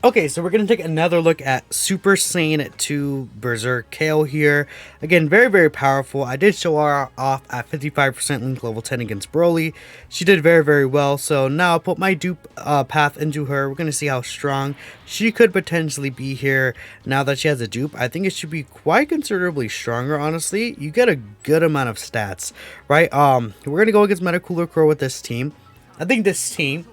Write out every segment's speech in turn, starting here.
Okay, so we're going to take another look at Super Saiyan 2 Berserk Kale here. Again, very, very powerful. I did show her off at 55% Link level 10 against Broly. She did very, very well. So now I'll put my dupe path into her. We're going to see how strong she could potentially be here now that she has a dupe. I think it should be quite considerably stronger, honestly. You get a good amount of stats, right? We're going to go against Metacooler Core with this team. I think this team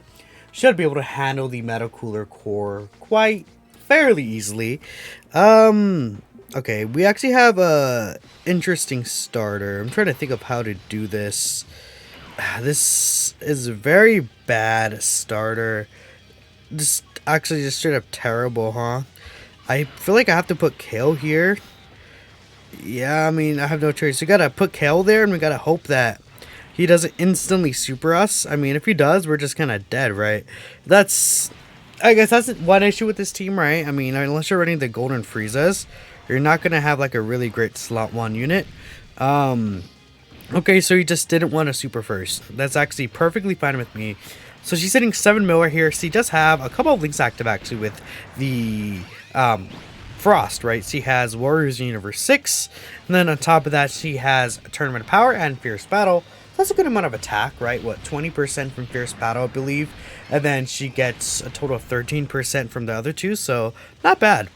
should be able to handle the Metacooler Core quite fairly easily. Okay, we actually have a interesting starter. I'm trying to think of how to do this. This is a very bad starter. Just actually just straight up terrible, huh? I feel like I have to put Kale here. Yeah, I mean, I have no choice. We gotta put Kale there, and we gotta hope that he doesn't instantly super us. I mean, if he does, we're just kind of dead, right? I guess that's one issue with this team, right? I mean, unless you're running the Golden Friezas, you're not going to have like a really great slot 1 unit. Okay, so he just didn't want to super first. That's actually perfectly fine with me. So she's hitting 7 mil right here. She does have a couple of links active actually with the Frost, right? She has Warriors Universe 6, and then on top of that, she has Tournament of Power and Fierce Battle. That's a good amount of attack, right? What, 20% from Fierce Battle, I believe. And then she gets a total of 13% from the other two, so not bad.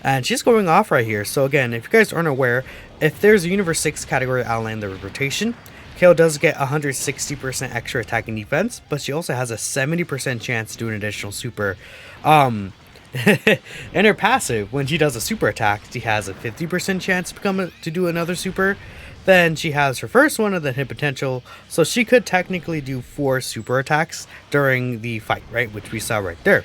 And she's going off right here. So again, if you guys aren't aware, if there's a Universe 6 category ally in the rotation, Kale does get 160% extra attack and defense, but she also has a 70% chance to do an additional super. In her passive, when she does a super attack, she has a 50% chance to do another super. Then she has her first one and then hit potential, so she could technically do 4 super attacks during the fight, right? Which we saw right there.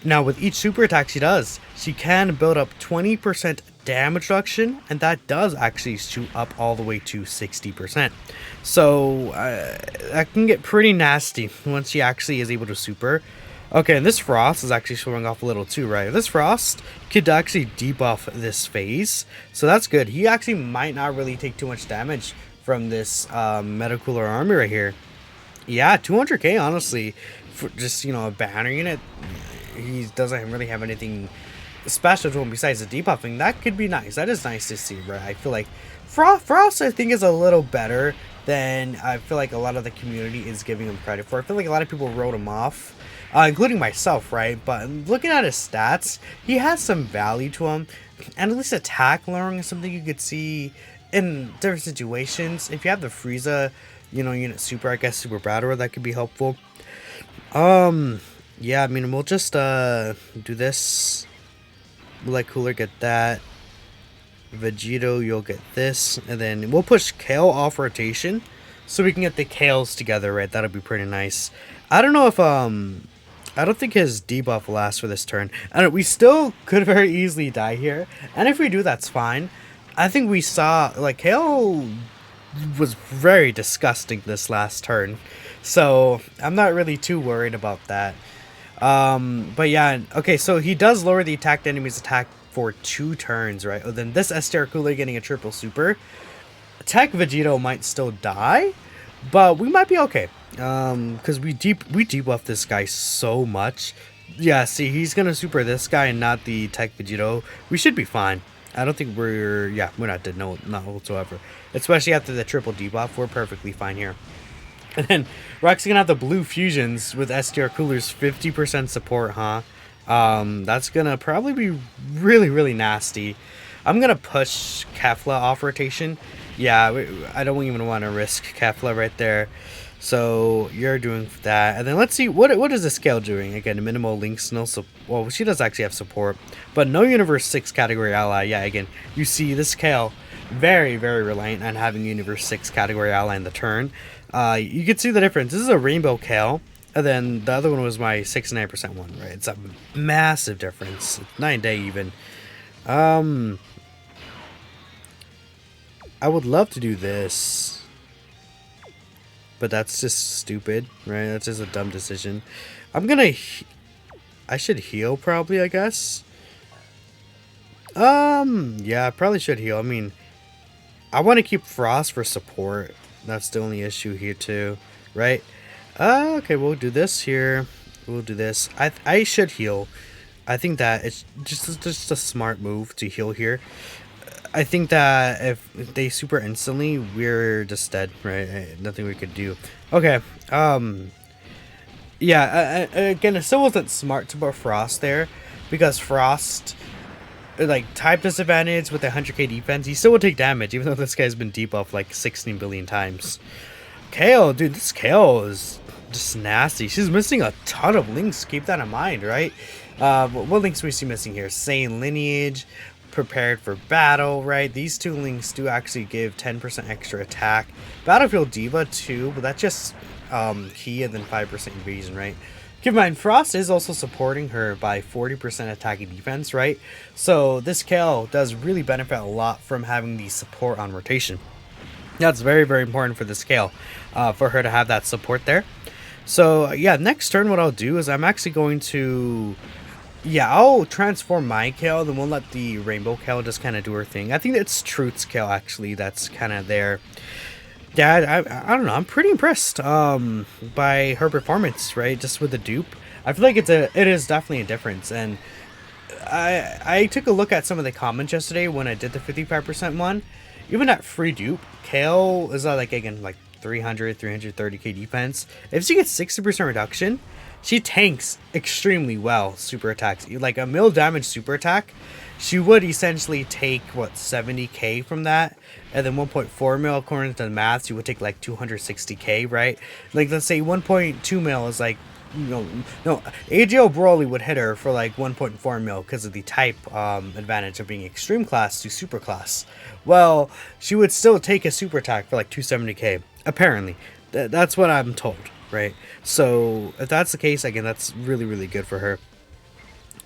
Now, with each super attack she does, she can build up 20% damage reduction, and that does actually shoot up all the way to 60%. So, that can get pretty nasty once she actually is able to super. Okay, and this Frost is actually showing off a little too, right? This Frost could actually debuff this phase, so that's good. He actually might not really take too much damage from this Metacooler army right here. Yeah, 200k, honestly, for just, you know, a banner unit. He doesn't really have anything special to him besides the debuffing. That could be nice. That is nice to see, right? I feel like Frost, I think, is a little better than I feel like a lot of the community is giving him credit for. I feel like a lot of people wrote him off. Including myself, right? But looking at his stats, he has some value to him. And at least attack lowering is something you could see in different situations. If you have the Frieza, you know, unit super, I guess super battle, that could be helpful. Yeah, I mean, we'll just do this. We'll let Cooler get that. Vegito, you'll get this. And then we'll push Kale off rotation so we can get the Kales together, right? That'll be pretty nice. I don't know if I don't think his debuff lasts for this turn. And we still could very easily die here. And if we do, that's fine. I think we saw, like, Kale was very disgusting this last turn. So, I'm not really too worried about that. But yeah, okay, so he does lower the attacked enemy's attack for 2 turns, right? Oh, then this STR Cooler getting a triple super. Tech Vegito might still die, but we might be okay. Because we debuff this guy so much. Yeah, see, he's gonna super this guy and not the Tech Vegito. We should be fine. I don't think we're not dead, no, not whatsoever. Especially after the triple debuff, we're perfectly fine here. And then we're actually gonna have the blue fusions with STR Cooler's 50% support, huh? That's gonna probably be really, really nasty. I'm gonna push Kefla off rotation. Yeah, I don't even want to risk Kefla right there. So you're doing that, and then let's see what is the Scale doing again. Minimal links, no well, she does actually have support, but no Universe 6 category ally. Yeah, again, you see this Scale very, very reliant on having Universe 6 category ally in the turn. You can see the difference. This is a Rainbow Kale, and then the other one was my 69% one, right? It's a massive difference, 9 day even. I would love to do this, but that's just stupid, right? That's just a dumb decision. I should heal probably, I guess. Yeah, I probably should heal. I mean, I want to keep Frost for support. That's the only issue here too, right? Okay, we'll do this here. We'll do this. I should heal. I think that it's just a smart move to heal here. I think that if they super instantly, we're just dead, right? Nothing we could do. Okay. Yeah. Again, it still wasn't smart to put Frost there, because Frost, like, type disadvantage with a 100k defense, he still will take damage, even though this guy's been debuffed like 16 billion times. Kale, dude, this Kale is just nasty. She's missing a ton of links. Keep that in mind, right? What links we see missing here? Sane Lineage, Prepared for Battle, right? These two links do actually give 10% extra attack. Battlefield Diva too, but that's just key and then 5% invasion, right? Keep in mind, Frost is also supporting her by 40% attack and defense, right? So this Kale does really benefit a lot from having the support on rotation. That's very, very important for this Kale, for her to have that support there. So yeah, next turn what I'll do is I'm actually going to, yeah, I'll transform my Kale, then we'll let the Rainbow Kale just kind of do her thing. I think it's Truth's Kale actually that's kind of there. Yeah, I don't know, I'm pretty impressed by her performance, right? Just with the dupe. I feel like it is definitely a difference. And I took a look at some of the comments yesterday when I did the 55% one. Even at free dupe, Kale is like, again, like 330k defense. If she gets 60% reduction, she tanks extremely well super attacks. Like a mil damage super attack, she would essentially take, what, 70k from that, and then 1.4 mil, according to the math, she would take like 260k, right? Like, let's say 1.2 mil is like, no, AGL Broly would hit her for like 1.4 mil because of the type advantage of being extreme class to super class. Well, she would still take a super attack for like 270k, apparently. That's what I'm told, right? So if that's the case, again, that's really, really good for her.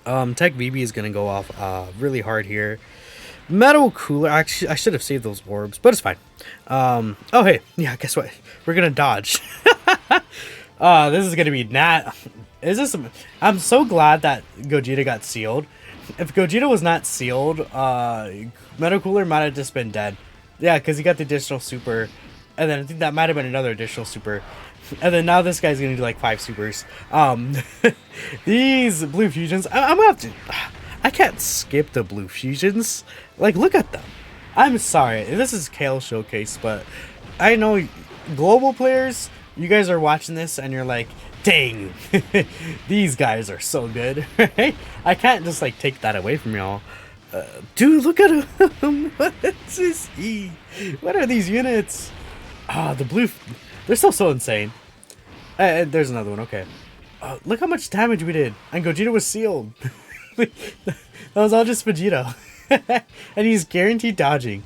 Tech VB is going to go off really hard here. Metal Cooler, actually, I should have saved those orbs, but it's fine. Oh, hey, yeah, guess what? We're going to dodge. This is gonna be I'm so glad that Gogeta got sealed. If Gogeta was not sealed, Metal Cooler might have just been dead. Yeah, because he got the additional super, and then I think that might have been another additional super, and then now this guy's gonna do like 5 supers. These blue fusions, I'm gonna have to. I can't skip the blue fusions. Like, look at them. I'm sorry, this is Kale Showcase, but I know global players, you guys are watching this and you're like, dang, these guys are so good, right? I can't just like take that away from y'all. Dude, look at him. What is he? What are these units? The blue, they're still so insane. There's another one, okay. Look how much damage we did. And Gogeta was sealed. That was all just Vegeta. And he's guaranteed dodging.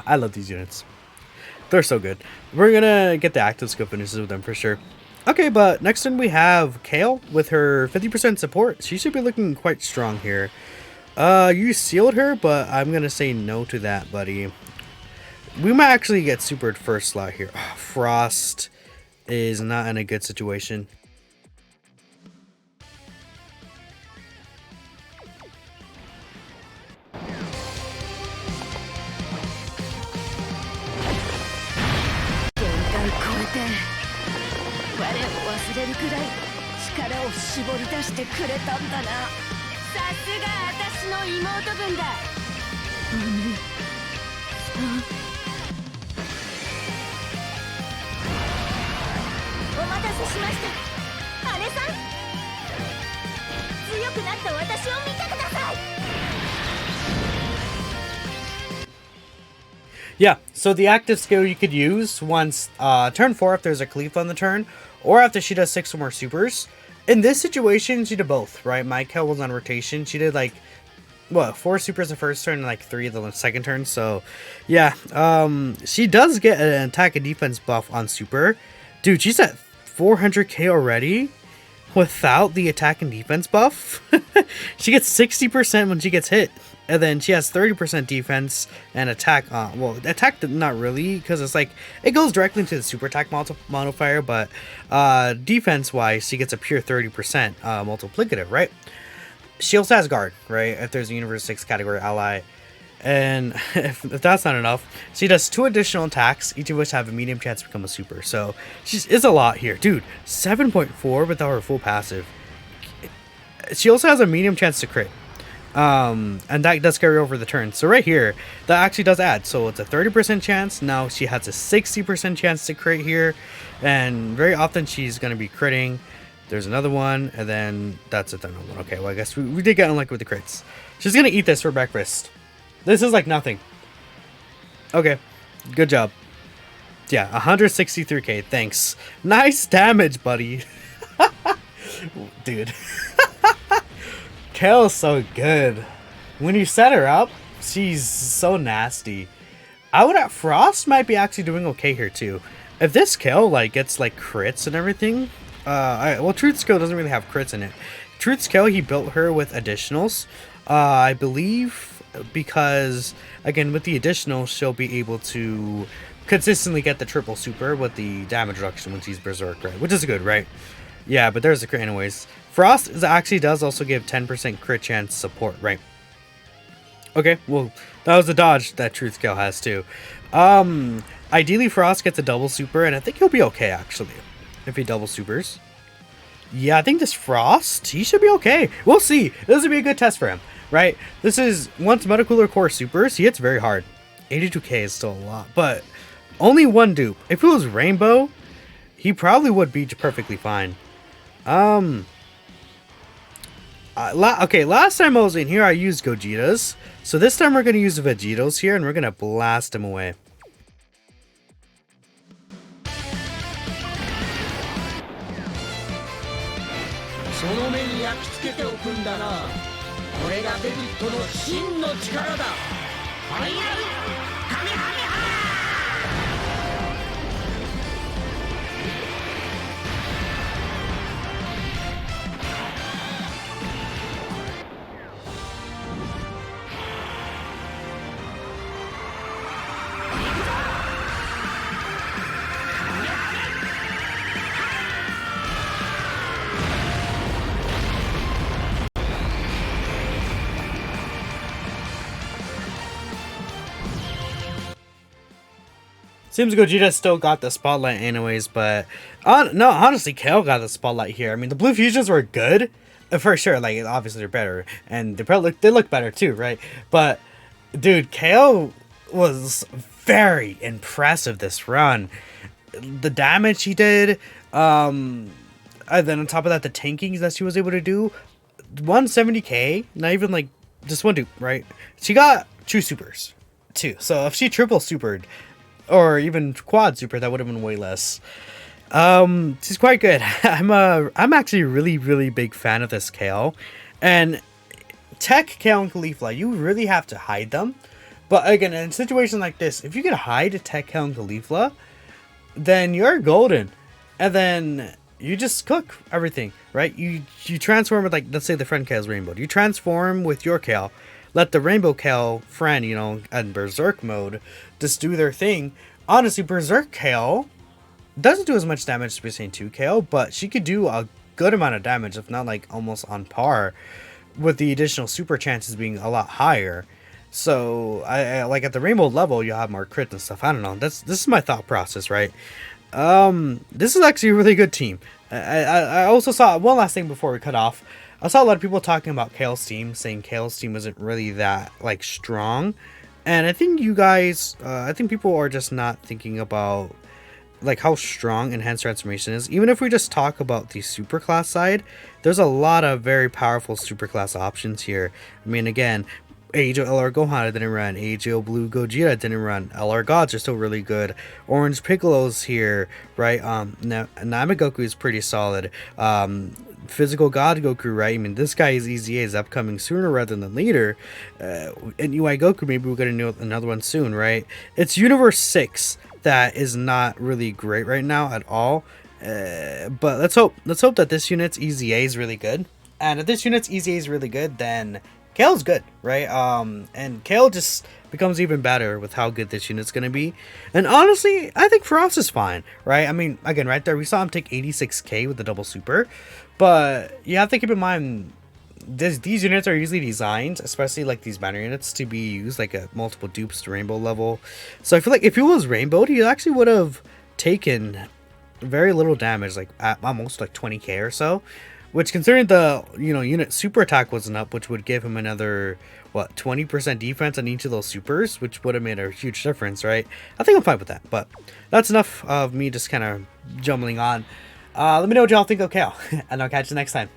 I love these units. They're so good. We're gonna get the active skill finishes with them for sure. Okay, but next one we have Kale with her 50% support. She should be looking quite strong here. You sealed her, but I'm gonna say no to that, buddy. We might actually get supered first slot here. Oh, Frost is not in a good situation. Yeah, so the active skill you could use once turn 4 if there's a Khalifa on the turn, or after she does 6 or more supers. In this situation, she did both, right? My Kale was on rotation. She did like, what, 4 supers the first turn and like 3 the second turn. So, yeah, she does get an attack and defense buff on super. Dude, she's at 400k already without the attack and defense buff. She gets 60% when she gets hit. And then she has 30% defense and attack. Well, attack not really, because it's like it goes directly into the super attack modifier. But defense wise, she gets a pure 30% multiplicative, right? She also has guard, right? If there's a Universe 6 category ally, and if that's not enough, she does 2 additional attacks, each of which have a medium chance to become a super. So it's a lot here, dude. 7.4 without her full passive. she also has a medium chance to crit. And that does carry over the turn. So right here, that actually does add. So it's a 30% chance. Now she has a 60% chance to crit here. And very often she's going to be critting. There's another one. And then that's a thunder one. Okay, well, I guess we did get unlucky with the crits. She's going to eat this for breakfast. This is like nothing. Okay, good job. Yeah, 163k. Thanks. Nice damage, buddy. Dude. Kale's so good. When you set her up, she's so nasty. Frost might be actually doing okay here too. If this Kale like gets like crits and everything, well, Truth's Kale doesn't really have crits in it. Truth's Kale, he built her with additionals, I believe, because again with the additionals she'll be able to consistently get the triple super with the damage reduction when she's berserk, right? Which is good, right? Yeah, but there's the crit anyways. Frost actually does also give 10% crit chance support, right? Okay, well, that was the dodge that Truth Kale has too. Ideally Frost gets a double super, and I think he'll be okay actually, if he double supers. Yeah, I think this Frost, he should be okay. We'll see. This would be a good test for him, right? This is, once Meta Cooler Core supers, he hits very hard. 82k is still a lot, but only one dupe. If it was Rainbow, he probably would be perfectly fine. Okay, last time I was in here, I used Gogetas. So this time we're going to use Vegetos here, and we're going to blast him away. Seems Gogeta still got the spotlight anyways, but no, honestly, Kale got the spotlight here. I mean, the blue fusions were good, for sure. Like, obviously they're better, and they look better too, right? But dude, Kale was very impressive this run. The damage he did, and then on top of that, the tankings that she was able to do, 170k, not even like just one dupe, right? She got 2 supers, too. So if she triple supered, or even quad super, that would have been way less. She's quite good. I'm actually a really big fan of this Kale. And Tech, Kale, and Caulifla, you really have to hide them. But again, in a situation like this, if you can hide Tech, Kale, and Caulifla, then you're golden. And then you just cook everything, right? You transform with, like, let's say the friend Kale's Rainbow. You transform with your Kale. Let the Rainbow Kale friend, you know, in Berserk mode, just do their thing. Honestly, Berserk Kale doesn't do as much damage to Insane 2 Kale, but she could do a good amount of damage, if not like almost on par, with the additional super chances being a lot higher. So, I like at the Rainbow level, you'll have more crit and stuff. I don't know. This is my thought process, right? This is actually a really good team. I also saw one last thing before we cut off. I saw a lot of people talking about Kale's team, saying Kale's team isn't really that, like, strong. And I think you guys, I think people are just not thinking about, like, how strong Enhanced Transformation is. Even if we just talk about the superclass side, there's a lot of very powerful superclass options here. I mean, again, AGO LR Gohan didn't run, AGO Blue Gogeta didn't run, LR Gods are still really good, Orange Piccolo's here, right? Namigoku is pretty solid. Physical God Goku, right? I mean, this guy is easy is upcoming sooner rather than later. And UI Goku, maybe we'll get another one soon, right? It's Universe 6 that is not really great right now at all. But let's hope that this unit's EZA is really good. And if this unit's EZA is really good, then Kale's good, right? And Kale just becomes even better with how good this unit's gonna be. And honestly, I think Frost is fine, right? I mean, again, right there, we saw him take 86k with the double super. But you have to keep in mind, these units are usually designed, especially like these banner units, to be used like at multiple dupes to Rainbow level. So I feel like if he was Rainbowed, he actually would have taken very little damage, like at almost like 20k or so. Which, considering the unit super attack wasn't up, which would give him another what 20% defense on each of those supers, which would have made a huge difference, right? I think I'm fine with that. But that's enough of me just kind of jumbling on. Let me know what y'all think of Kale, and I'll catch you next time.